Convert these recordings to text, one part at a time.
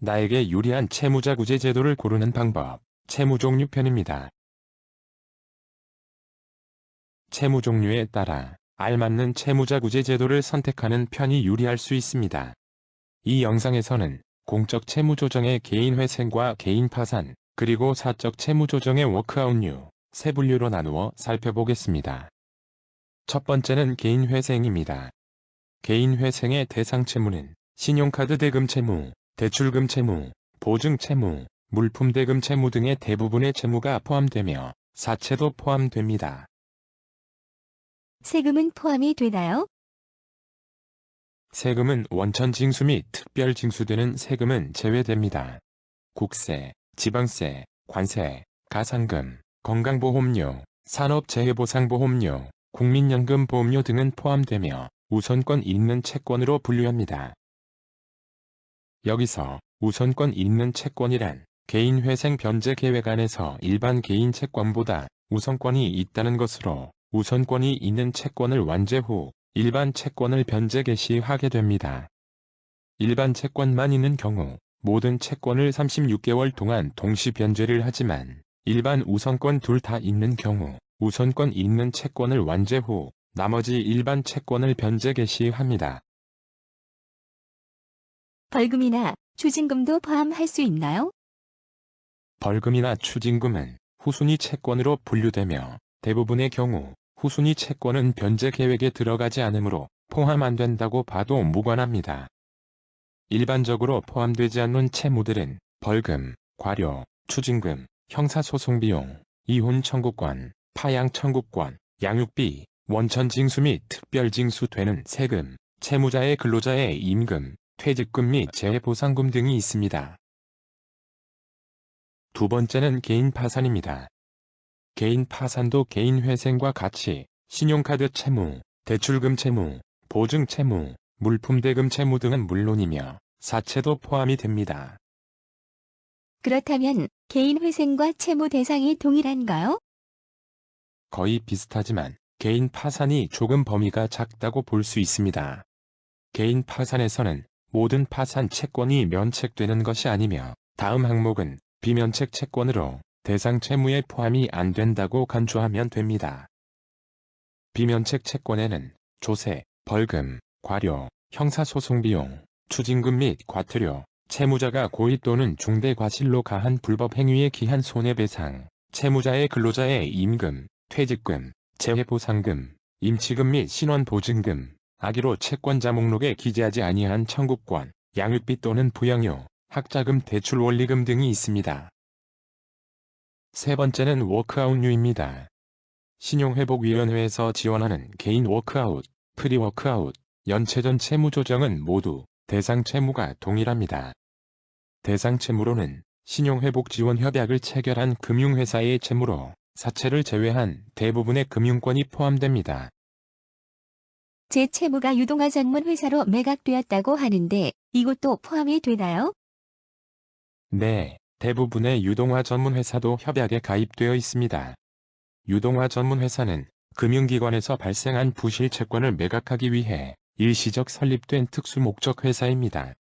나에게 유리한 채무자구제 제도를 고르는 방법. 채무종류 편입니다. 채무종류에 따라 알맞는 채무자구제 제도를 선택하는 편이 유리할 수 있습니다. 이 영상에서는 공적 채무조정의 개인회생과 개인파산, 그리고 사적 채무조정의 워크아웃류, 세 분류로 나누어 살펴보겠습니다. 첫 번째는 개인회생입니다. 개인회생의 대상 채무는 신용카드 대금 채무, 대출금 채무, 보증 채무, 물품 대금 채무 등의 대부분의 채무가 포함되며 사채도 포함됩니다. 세금은 포함이 되나요? 세금은 원천 징수 및 특별 징수되는 세금은 제외됩니다. 국세, 지방세, 관세, 가산금, 건강보험료, 산업재해보상보험료, 국민연금보험료 등은 포함되며 우선권 있는 채권으로 분류합니다. 여기서 우선권 있는 채권이란 개인회생 변제 계획 안에서 일반 개인 채권보다 우선권이 있다는 것으로 우선권이 있는 채권을 완제 후 일반 채권을 변제 개시하게 됩니다. 일반 채권만 있는 경우 모든 채권을 36개월 동안 동시 변제를 하지만 일반 우선권 둘 다 있는 경우 우선권 있는 채권을 완제 후 나머지 일반 채권을 변제 개시합니다. 벌금이나 추징금도 포함할 수 있나요? 벌금이나 추징금은 후순위 채권으로 분류되며 대부분의 경우 후순위 채권은 변제 계획에 들어가지 않으므로 포함 안 된다고 봐도 무관합니다. 일반적으로 포함되지 않는 채무들은 벌금, 과료, 추징금, 형사소송비용, 이혼 청구권, 파양 청구권, 양육비, 원천 징수 및 특별 징수 되는 세금, 채무자의 근로자의 임금, 퇴직금 및 재해보상금 등이 있습니다. 두 번째는 개인 파산입니다. 개인 파산도 개인회생과 같이 신용카드 채무, 대출금 채무, 보증 채무, 물품 대금 채무 등은 물론이며 사채도 포함이 됩니다. 그렇다면 개인회생과 채무 대상이 동일한가요? 거의 비슷하지만 개인 파산이 조금 범위가 작다고 볼 수 있습니다. 개인 파산에서는 모든 파산 채권이 면책되는 것이 아니며 다음 항목은 비면책 채권으로 대상 채무에 포함이 안 된다고 간주하면 됩니다. 비면책 채권에는 조세, 벌금, 과료, 형사소송비용, 추징금 및 과태료, 채무자가 고의 또는 중대 과실로 가한 불법 행위에 기한 손해배상, 채무자의 근로자의 임금, 퇴직금, 재해보상금, 임치금 및 신원보증금, 악의로 채권자 목록에 기재하지 아니한 청구권, 양육비 또는 부양료, 학자금 대출 원리금 등이 있습니다. 세 번째는 워크아웃류입니다. 신용회복위원회에서 지원하는 개인 워크아웃, 프리워크아웃, 연체전 채무조정은 모두 대상 채무가 동일합니다. 대상 채무로는 신용회복지원협약을 체결한 금융회사의 채무로 사채를 제외한 대부분의 금융권이 포함됩니다. 제 채무가 유동화 전문 회사로 매각되었다고 하는데 이것도 포함이 되나요? 네, 대부분의 유동화 전문 회사도 협약에 가입되어 있습니다. 유동화 전문 회사는 금융기관에서 발생한 부실 채권을 매각하기 위해 일시적 설립된 특수 목적 회사입니다.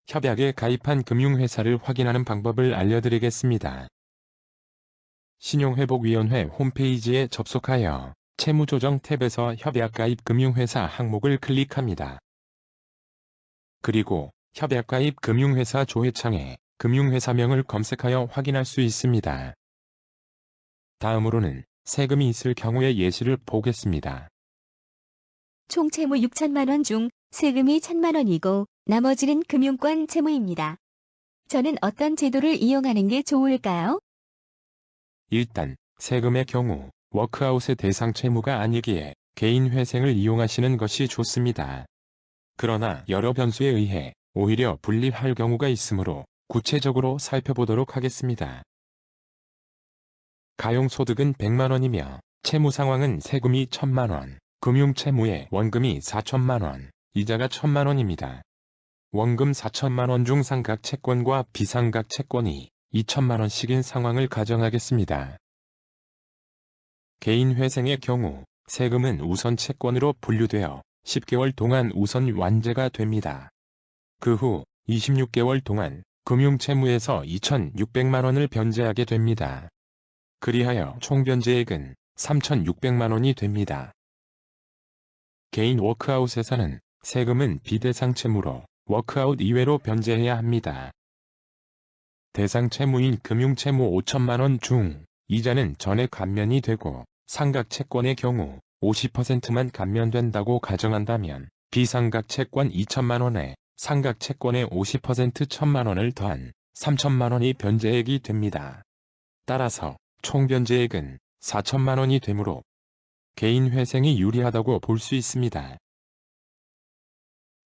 협약에 가입한 금융회사를 확인하는 방법을 알려드리겠습니다. 신용회복위원회 홈페이지에 접속하여 채무조정 탭에서 협약가입 금융회사 항목을 클릭합니다. 그리고 협약가입 금융회사 조회창에 금융회사명을 검색하여 확인할 수 있습니다. 다음으로는 세금이 있을 경우의 예시를 보겠습니다. 총 채무 6천만 원 중 세금이 1,000만 원이고 나머지는 금융권 채무입니다. 저는 어떤 제도를 이용하는 게 좋을까요? 일단 세금의 경우 워크아웃의 대상 채무가 아니기에 개인회생을 이용하시는 것이 좋습니다. 그러나 여러 변수에 의해 오히려 불리할 경우가 있으므로 구체적으로 살펴보도록 하겠습니다. 가용소득은 100만 원이며 채무 상황은 세금이 1,000만 원, 금융채무에 원금이 4천만 원, 이자가 1,000만 원입니다. 원금 4천만 원 중 상각 채권과 비상각 채권이 2천만 원씩인 상황을 가정하겠습니다. 개인회생의 경우 세금은 우선 채권으로 분류되어 10개월 동안 우선 완제가 됩니다. 그 후 26개월 동안 금융채무에서 2,600만 원을 변제하게 됩니다. 그리하여 총 변제액은 3,600만 원이 됩니다. 개인 워크아웃에서는 세금은 비대상 채무로 워크아웃 이외로 변제해야 합니다. 대상 채무인 금융채무 5천만 원 중 이자는 전액 감면이 되고 상각 채권의 경우 50%만 감면된다고 가정한다면 비상각 채권 2천만 원에 상각 채권의 50% 1천만 원을 더한 3천만 원이 변제액이 됩니다. 따라서 총 변제액은 4천만 원이 되므로 개인 회생이 유리하다고 볼 수 있습니다.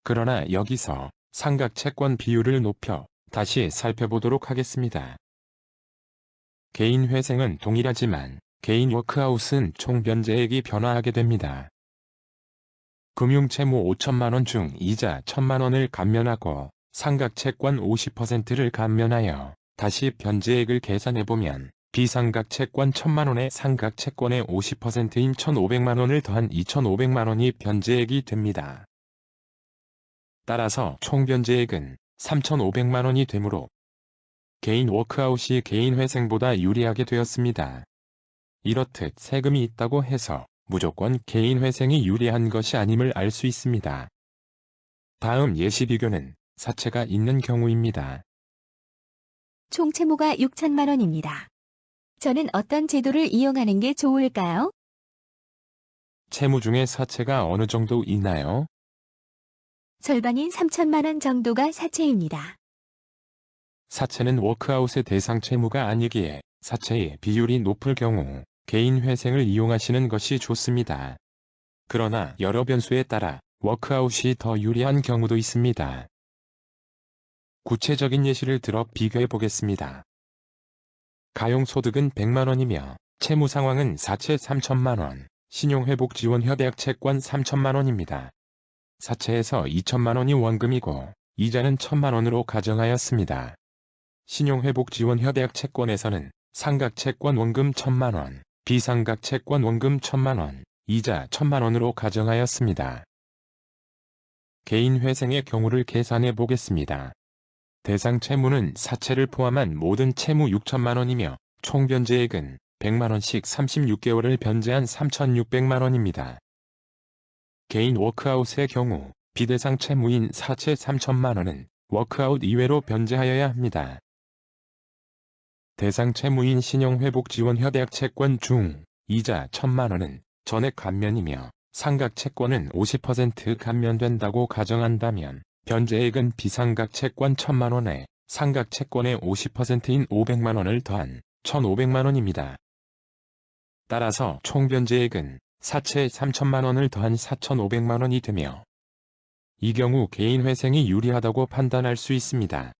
그러나 여기서 상각 채권 비율을 높여 다시 살펴보도록 하겠습니다. 개인 회생은 동일하지만 개인 워크아웃은 총 변제액이 변화하게 됩니다. 금융채무 5천만 원 중 이자 1천만 원을 감면하고 상각 채권 50%를 감면하여 다시 변제액을 계산해보면 비상각 채권 1천만 원에 상각 채권의 50%인 1,500만 원을 더한 2,500만 원이 변제액이 됩니다. 따라서 총 변제액은 3,500만 원이 되므로 개인 워크아웃이 개인 회생보다 유리하게 되었습니다. 이렇듯 세금이 있다고 해서 무조건 개인 회생이 유리한 것이 아님을 알 수 있습니다. 다음 예시 비교는 사채가 있는 경우입니다. 총 채무가 6천만 원입니다. 저는 어떤 제도를 이용하는 게 좋을까요? 채무 중에 사채가 어느 정도 있나요? 절반인 3천만 원 정도가 사채입니다. 사채는 워크아웃의 대상 채무가 아니기에 사채의 비율이 높을 경우 개인 회생을 이용하시는 것이 좋습니다. 그러나 여러 변수에 따라 워크아웃이 더 유리한 경우도 있습니다. 구체적인 예시를 들어 비교해 보겠습니다. 가용소득은 100만 원이며 채무 상황은 사채 3천만 원, 신용회복 지원 협약 채권 3천만 원입니다. 사채에서 2천만 원이 원금이고 이자는 1천만 원으로 가정하였습니다. 신용회복 지원 협약 채권에서는 상각 채권 원금 1천만 원, 비상각 채권 원금 1천만 원, 이자 1천만 원으로 가정하였습니다. 개인 회생의 경우를 계산해 보겠습니다. 대상 채무는 사채를 포함한 모든 채무 6천만 원이며 총 변제액은 100만 원씩 36개월을 변제한 3,600만 원입니다. 개인 워크아웃의 경우 비대상 채무인 사채 3천만 원은 워크아웃 이외로 변제하여야 합니다. 대상 채무인 신용회복지원협약 채권 중 이자 1천만 원은 전액 감면이며 상각 채권은 50% 감면된다고 가정한다면 변제액은 비상각 채권 1천만 원에 상각 채권의 50%인 500만 원을 더한 1,500만 원입니다. 따라서 총 변제액은 사채 3천만 원을 더한 4,500만 원이 되며 이 경우 개인 회생이 유리하다고 판단할 수 있습니다.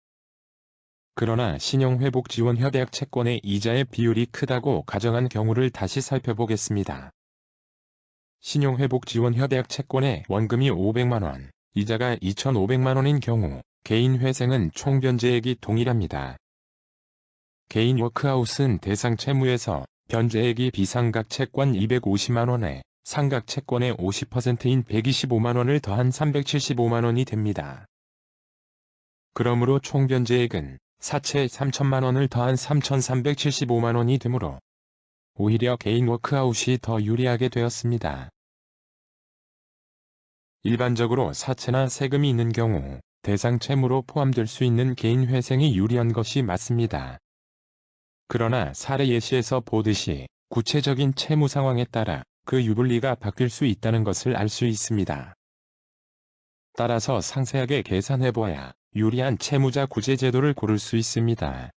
그러나 신용회복지원협약 채권의 이자의 비율이 크다고 가정한 경우를 다시 살펴보겠습니다. 신용회복지원협약 채권의 원금이 500만 원, 이자가 2,500만 원인 경우 개인 회생은 총 변제액이 동일합니다. 개인 워크아웃은 대상 채무에서 변제액이 비상각 채권 250만 원에 상각 채권의 50%인 125만 원을 더한 375만 원이 됩니다. 그러므로 총 변제액은 사채 3천만 원을 더한 3,375만 원이 되므로 오히려 개인 워크아웃이 더 유리하게 되었습니다. 일반적으로 사채나 세금이 있는 경우 대상 채무로 포함될 수 있는 개인 회생이 유리한 것이 맞습니다. 그러나 사례 예시에서 보듯이 구체적인 채무 상황에 따라 그 유불리가 바뀔 수 있다는 것을 알 수 있습니다. 따라서 상세하게 계산해보아야 유리한 채무자 구제 제도를 고를 수 있습니다.